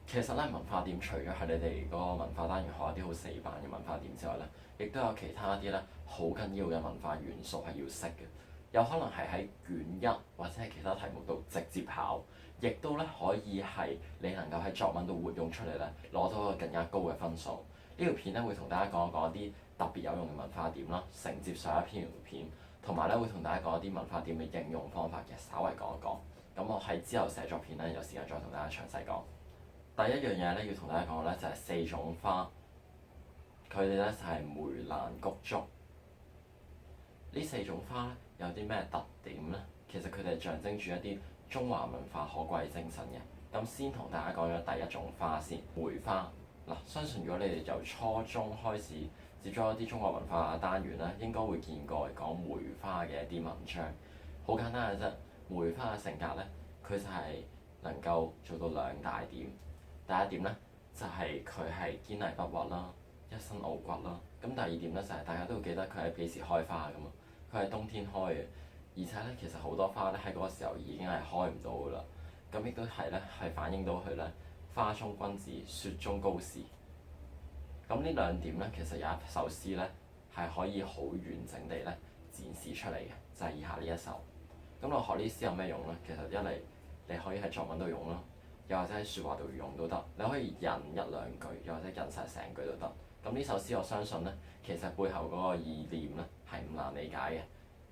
其實咧，文化點除咗係你哋嗰個文化單元學一啲好死板嘅文化點之外咧，亦都有其他一啲咧好緊要嘅文化元素係要識嘅。有可能係喺卷一或者係其他題目度直接考，亦都咧可以係你能夠喺作文度活用出嚟咧，攞到一個更加高嘅分數。呢條片咧會同大家講一講一啲特別有用嘅文化點啦，承接上一篇片，同埋咧會同大家講一啲文化點嘅應用方法嘅，稍為講一講。咁我喺之後寫作片咧有時間再同大家詳細講。第一樣嘢咧要同大家講咧就係四種花，佢哋咧就係梅蘭菊竹。呢四種花咧有啲咩特點咧？其實佢哋象徵住一啲中華文化可貴精神嘅。咁先同大家講咗第一種花先，梅花。嗱，相信如果你哋由初中開始接觸一啲中國文化單元咧，應該會見過講梅花嘅一啲文章。好簡單嘅啫，梅花嘅性格咧，佢就係能夠做到兩大點。第一點咧就係佢係堅毅不屈啦，一身傲骨啦。咁第二點咧就係大家都會記得佢係幾時開花㗎嘛？佢係冬天開嘅，而且咧其實好多花咧喺嗰個時候已經係開唔到㗎啦。咁亦都係咧係反映到佢咧花中君子，雪中高士。咁呢兩點咧，其實有一首詩咧係可以好完整地咧展示出嚟嘅，就係以下呢一首。咁我學呢詩有咩用咧？其實一嚟你可以喺作文度用啦。又或者喺説話度用都得，你可以引一兩句，又或者引晒成句都得。咁呢首詩我相信咧，其實背後嗰個意念咧係唔難理解嘅。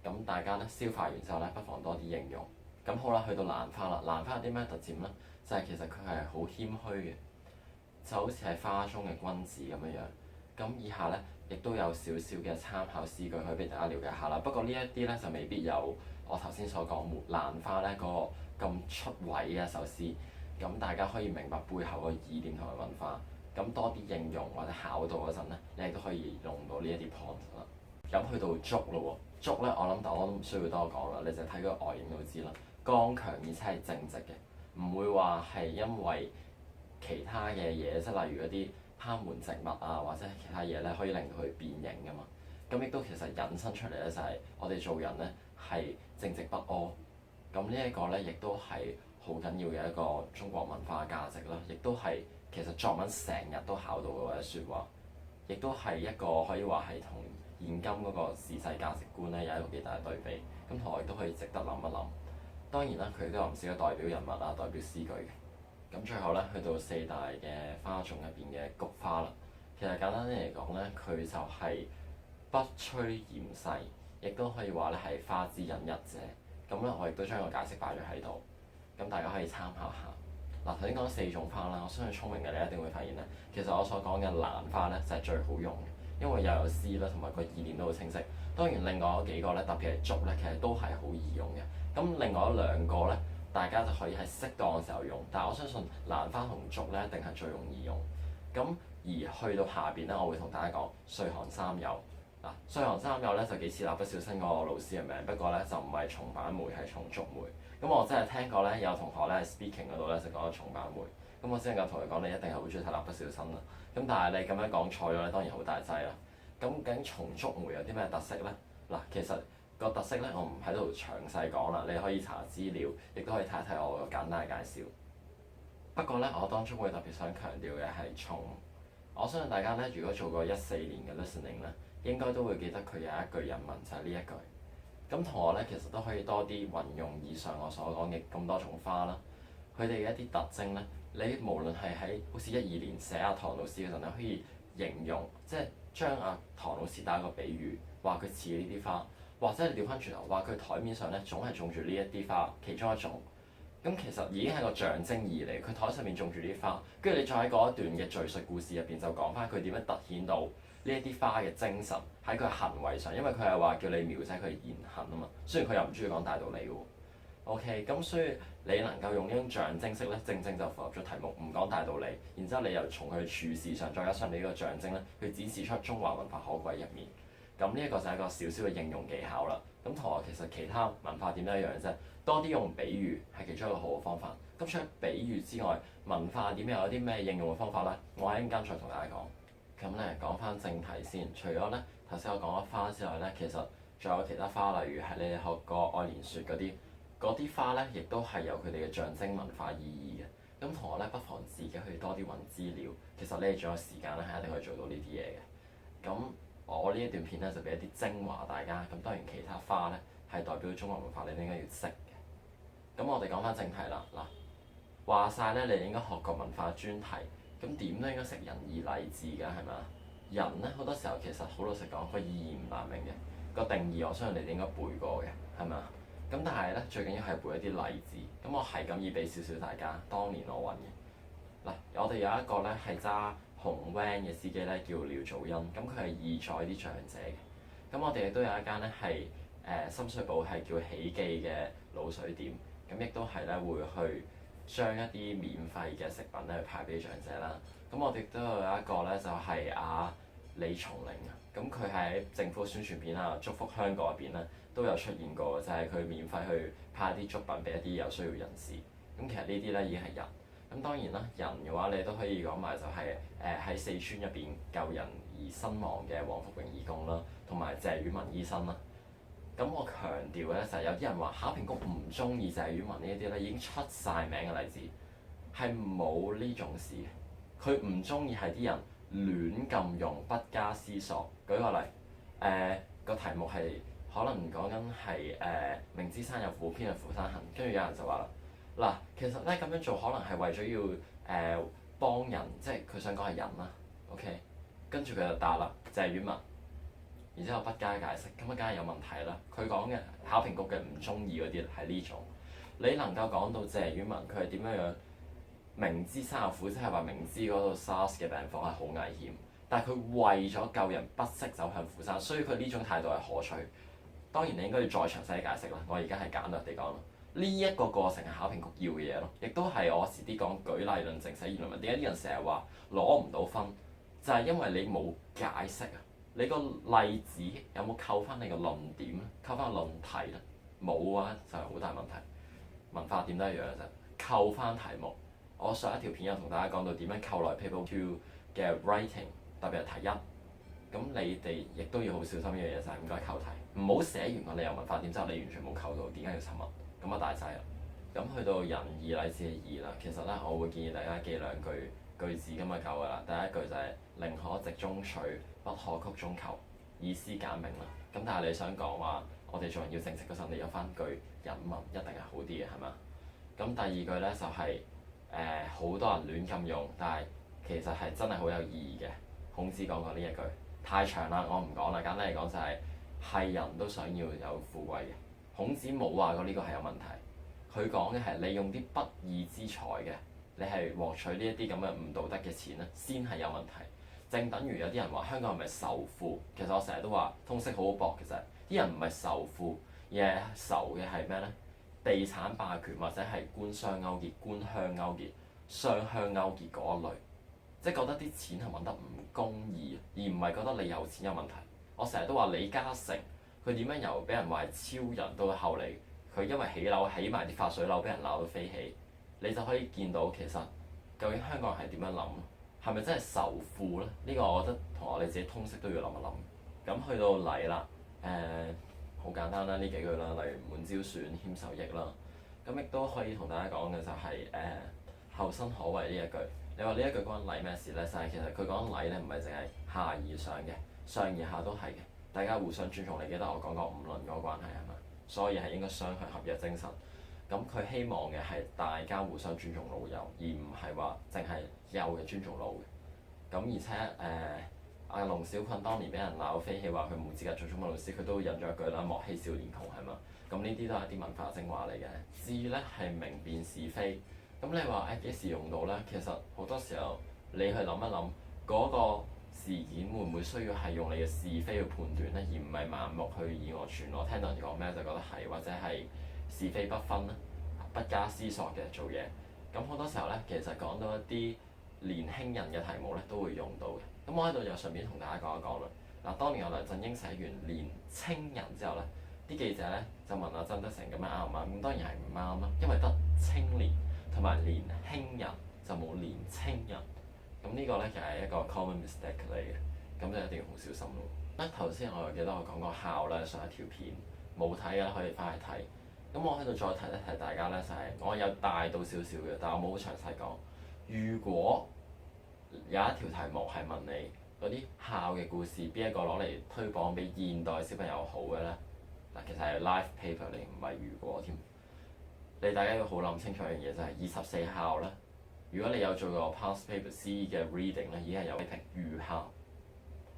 咁大家咧消化完之後咧，不妨多啲應用。咁好啦，去到蘭花啦，蘭花有啲咩特點咧？就係其實佢係好謙虛嘅，就好似係花中嘅君子咁樣樣。咁以下咧亦都有少少嘅參考詩句可以俾大家了解下啦。不過呢一啲咧就未必有我頭先所講蘭花咧嗰個咁出位嘅一首詩。咁大家可以明白背後個意念同埋文化，咁多啲應用或者考到嗰陣咧，你亦都可以用到呢一啲 point 啦。咁去到竹咯喎，竹咧我諗我都唔需要多講啦，你就睇佢個外形都知啦，剛強而且係正直嘅，唔會話係因為其他嘅嘢，即係例如嗰啲攀援植物啊，或者係其他嘢咧，可以令到佢變形噶嘛。咁亦都其實引申出嚟咧，就係我哋做人咧係正直不阿。咁呢一個咧，亦都係好緊要嘅一個中國文化價值啦，亦都係其實作文成日都考到嘅一説話，亦都係一個可以話係同現今嗰個時勢價值觀咧有一個幾大嘅對比。咁同學亦都可以值得諗一諗。當然啦，佢都有唔少嘅代表人物啊，代表詩句嘅。咁最後咧，去到四大嘅花種入邊嘅菊花啦，其實簡單啲嚟講咧，佢就係不趨嚴勢，亦都可以話咧係花之隱逸者。咁咧，我亦都將個解釋擺咗喺度，咁大家可以參考下。嗱，頭先講四種花啦，我相信聰明嘅你一定會發現咧，其實我所講嘅蘭花咧就係最好用嘅，因為又有詩啦，同埋個意念都好清晰。當然，另外嗰幾個咧，特別係竹咧，其實都係好易用嘅。咁另外嗰兩個咧，大家就可以喺適當嘅時候用，但係我相信蘭花同竹咧一定係最容易用。咁而去到下邊咧，我會同大家講歲寒三友。嗱，歲寒三友咧就幾似蠟筆小新嗰個老師嘅名，不過咧就唔係松板梅，係松竹梅。咁我真係聽過咧，有同學咧喺 speaking 嗰度咧就講咗松板梅。咁我只能夠同佢講，你一定係好中意睇蠟筆小新啦。咁但係你咁樣講錯咗咧，當然好大劑啦。咁究竟松竹梅有啲咩特色咧？嗱，其實個特色咧，我唔喺度詳細講啦，你可以查資料，亦都可以睇一睇我個簡單嘅介紹。不過咧，我當中會特別想強調嘅係松。我相信大家咧，如果做過14年嘅 listening 咧，應該都會記得佢有一句引文就係呢一句。咁同學咧，其實都可以多啲運用以上我所講嘅咁多種花啦。佢哋嘅一啲特徵咧，你無論係喺好似12年寫阿唐老師嗰陣咧，可以形容，即係將阿唐老師打一個比喻，話佢似呢啲花，或者係調翻轉頭話佢台面上咧總係種住呢一啲花，其中一種。咁其實已經係個象徵意嚟，佢台上面種住啲花，跟住你再喺嗰一段嘅敘述故事入邊就講翻佢點樣突顯到呢一啲花嘅精神喺佢行為上，因為佢係話叫你描寫佢言行啊嘛。雖然佢又唔中意講大道理嘅喎。OK，咁所以你能夠用呢種象徵式咧，正正就符合咗題目，唔講大道理。然之後你又從佢處事上，再加上你呢個象徵咧，去展示出中華文化可貴入面。咁呢一個就係一個小小嘅應用技巧啦。咁同學其實其他文化點都一樣啫，多啲用比喻係其中一個好嘅方法。咁除咗比喻之外，文化點又有啲咩應用嘅方法咧？我喺陣間再同大家講。咁咧講翻正題先，除咗咧頭先我講咗花之外咧，其實仲有其他花，例如係你哋學過愛蓮説嗰啲花咧，亦都係有佢哋嘅象徵文化意義嘅。咁同學咧不妨自己去多啲揾資料。其實你仲有時間咧，係一定可以做到呢啲嘢嘅。咁我呢一段片咧就俾一啲精華大家。咁當然其他花咧係代表中國文化，你都應該要識嘅。咁我哋講翻正題啦。嗱，話晒咧，你應該學過文化專題，咁點都應該識仁義禮智㗎，係咪啊？仁咧好多時候其實好老實講，個意義唔難明嘅，個定義我相信你哋應該背過嘅，係咪啊？咁但係咧最緊要係背一啲例子。咁我係咁意俾少少大家。當年我揾嘅嗱，我哋有一個咧係揸紅 van 嘅司機咧，叫廖祖恩。咁佢係義載啲長者嘅。咁我哋亦都有一間咧係深水埗係叫喜記嘅滷水店。咁亦都係咧會去將一啲免費嘅食品咧去派俾長者啦。咁我哋都有一個咧就係李松齡啊。咁佢喺政府宣傳片啊，祝福香港入邊咧都有出現過，就係佢免費去派啲粥品俾一啲有需要人士。咁其實呢啲咧已經係仁。咁當然啦，仁嘅話你都可以講埋就係喺四川入邊救人而身亡嘅黃福榮義工啦，同埋謝宇文醫生啦。咁我強調嘅咧就係有啲人話考評局唔中意謝宇文呢一啲咧已經出晒名嘅例子，係冇呢種事嘅。佢唔中意係啲人亂咁用，不加思索。舉個例，個題目係可能講緊係明知山有虎，偏向虎山行。跟住有人就話啦，嗱，其實咧咁樣做可能係為咗要幫人，即係佢想講係人啦。OK，跟住佢就答啦，謝宇文。然之後不加解釋，咁啊梗係有問題啦。佢講嘅考評局嘅唔中意嗰啲係呢種，你能夠講到謝宇文佢係點樣明知山有虎，即係話明知嗰度 SARS 嘅病房係好危險，但係佢為咗救人不惜走向虎山，所以佢呢種態度係可取。當然你應該要再詳細解釋啦。我而家係簡略地講啦，呢一個過程係考評局要嘅嘢咯，亦都係我遲啲講舉例論證寫議論文。點解啲人成日話攞唔到分，就係因為你冇解釋啊。你個例子有冇扣翻你個論點咧？扣翻個論題咧？冇啊，就係好大問題。文化點都一樣嘅啫，扣翻題目。我上一條片有同大家講到點樣扣來 Paper 2嘅 writing， 特別係題一。咁你哋亦都要好小心一樣嘢，就係唔該扣題，唔好寫完個理由文化點之後你完全冇扣到，點解要沉默？咁啊大劑啦。咁去到仁義禮智嘅義啦，其實咧我會建議大家記兩句子咁就夠㗎啦。第一句就係寧可直中取，不可曲中求，意思簡明啦。咁但係你想講話，我哋做人要正直嗰陣，你有翻句引文一定係好啲嘅，係嘛？咁第二句咧就係好多人亂咁用，但係其實係真係好有意義嘅。孔子講過呢一句，太長啦，我唔講啦。簡單嚟講就係人都想要有富貴嘅。孔子冇話過呢個係有問題，佢講嘅係你用啲不義之財嘅，你係獲取呢一啲咁嘅唔道德嘅錢咧，先係有問題。正等於有啲人話香港係咪仇富？其實我成日都話通識好好薄嘅啫。啲人唔係仇富，而係仇嘅係咩咧？地產霸權或者係官商勾結、官鄉勾結、商鄉勾結嗰一類，即係覺得啲錢係揾得唔公義，而唔係覺得你有錢有問題。我成日都話李嘉誠佢點樣由俾人話係超人，到後嚟佢因為起樓起埋啲發水樓，俾人鬧到飛起，你就可以見到其實究竟香港人係點樣諗？係咪真係仇富咧？呢個我覺得同我哋自己通識都要諗一諗。咁去到禮啦，好簡單啦，呢幾句啦，例如滿招損，謙受益啦。咁亦都可以同大家講嘅就係後生可畏呢一句。你話呢一句講緊禮咩事咧？就係其實佢講緊禮咧，唔係淨係下而上嘅，上而下都係嘅。大家互相尊重。你記得我講過五倫嗰個關係係嘛？所以係應該雙向合一精神。咁佢希望嘅係大家互相尊重老友，而唔係話淨係幼嘅尊重老嘅。咁而且阿龍小菌當年俾人鬧飛起，話佢冇資格做中文老師，佢都引咗一句啦：莫欺少年窮，係嘛？咁呢啲都係一啲文化精華嚟嘅。智咧係明辨是非。咁你話幾時用到咧？其實好多時候你去諗一諗嗰個事件會唔會需要係用你嘅是非去判斷咧，而唔係盲目去以訛傳訛。聽到人講咩就覺得係，或者係是非不分啦，不加思索嘅做嘢。咁好多時候咧，其實講到一啲年輕人嘅題目咧，都會用到嘅。咁我喺度就順便同大家講一講啦。嗱，當年阿梁振英寫完年青人之後咧，啲記者咧就問阿曾德成咁樣啱唔啱？咁當然係唔啱啦，因為得青年同埋年輕人就冇年青人。咁呢個咧其實係一個 common mistake 嚟嘅，咁就一定要好小心咯。頭先我又記得我講過校咧，上一條片冇睇嘅可以翻去睇。咁我喺度再提一提大家咧，就係、我有帶到少少嘅，但我冇好詳細講。如果有一條題目係問你嗰啲孝嘅故事，邊一個攞嚟推廣俾現代小朋友好嘅咧？嗱，其實係 live paper 嚟，唔係如果添。你大家要好諗清楚一樣嘢，就係24孝咧。如果你有做過 past paper C 嘅 reading 咧，已經係有批評愚孝，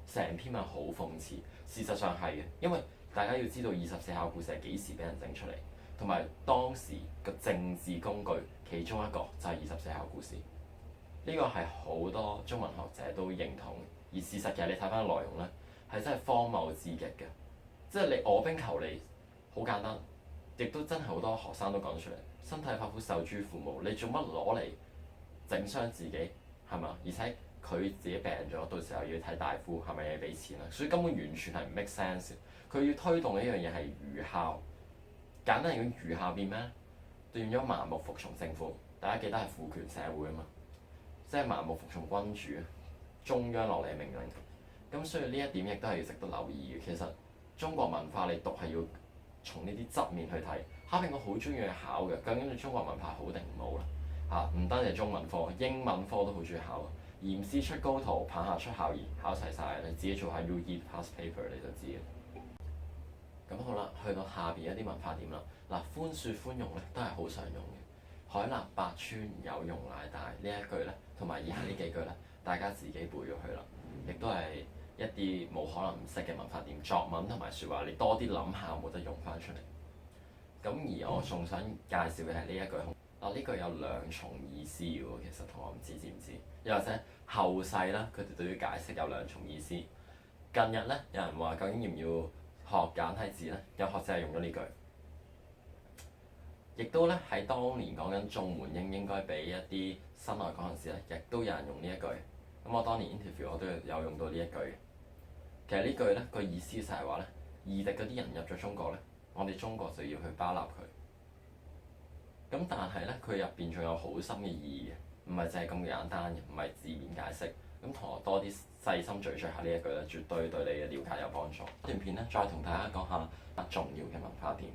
成篇係好諷刺。事實上係嘅，因為大家要知道24孝故事係幾時俾人整出嚟，同埋當時嘅政治工具其中一個就係24孝故事。呢個係好多中文學者都認同，而事實其實你睇翻內容咧，係真係荒謬至極嘅。即係你卧冰求鯉，好簡單，亦都真係好多學生都講出嚟。身體髮膚受諸父母，你做乜攞嚟整傷自己係嘛？而且佢自己病咗，到時候要睇大夫，係咪要俾錢啊？所以根本完全係唔 make sense。佢要推動嘅一樣嘢係愚孝，簡單嚟講，愚孝變咩咧？變咗盲目服從政府。大家記得係父權社會啊嘛，即係盲目服從君主，中央落嚟嘅命令。咁所以呢一點亦都係值得留意嘅。其實中國文化你讀係要從呢啲側面去睇。考評局好中意去考嘅，究竟你中國文化好定唔好啦？嚇，唔單止係中文科，英文科都好中意考。嚴師出高徒，棒下出孝兒，考齊晒，你自己做下 UE past paper 你就知嘅。咁好啦，去到下邊一啲文化點啦。嗱，寬恕寬容咧都係好常用嘅。海納百川，有容乃大呢一句咧，同埋以下呢幾句咧，大家自己背咗佢啦。亦都係一啲冇可能唔識嘅文化點，作文同埋説話，你多啲諗下有冇得用翻出嚟。咁而我仲想介紹嘅係呢一句，呢句有兩重意思嘅喎，其實同學唔知知唔知？又或者後世啦，佢哋對於解釋有兩重意思。近日咧，有人話究竟要唔要學簡體字咧？有學者係用咗呢句，亦都咧喺當年講緊綜援應該俾一啲新來港人士咧，亦都有人用呢一句。咁我當年 interview 我都有用到呢一句。其實呢句咧個意思就係話咧，異地嗰啲人入咗中國咧，我哋中國就要去包納佢。咁但係咧，佢入邊仲有好深嘅意義嘅，唔係淨係咁簡單嘅，唔係字面解釋。咁同學多啲細心咀嚼下呢一句咧，絕對對你嘅了解有幫助。呢段片咧，再同大家講下重要嘅文化點。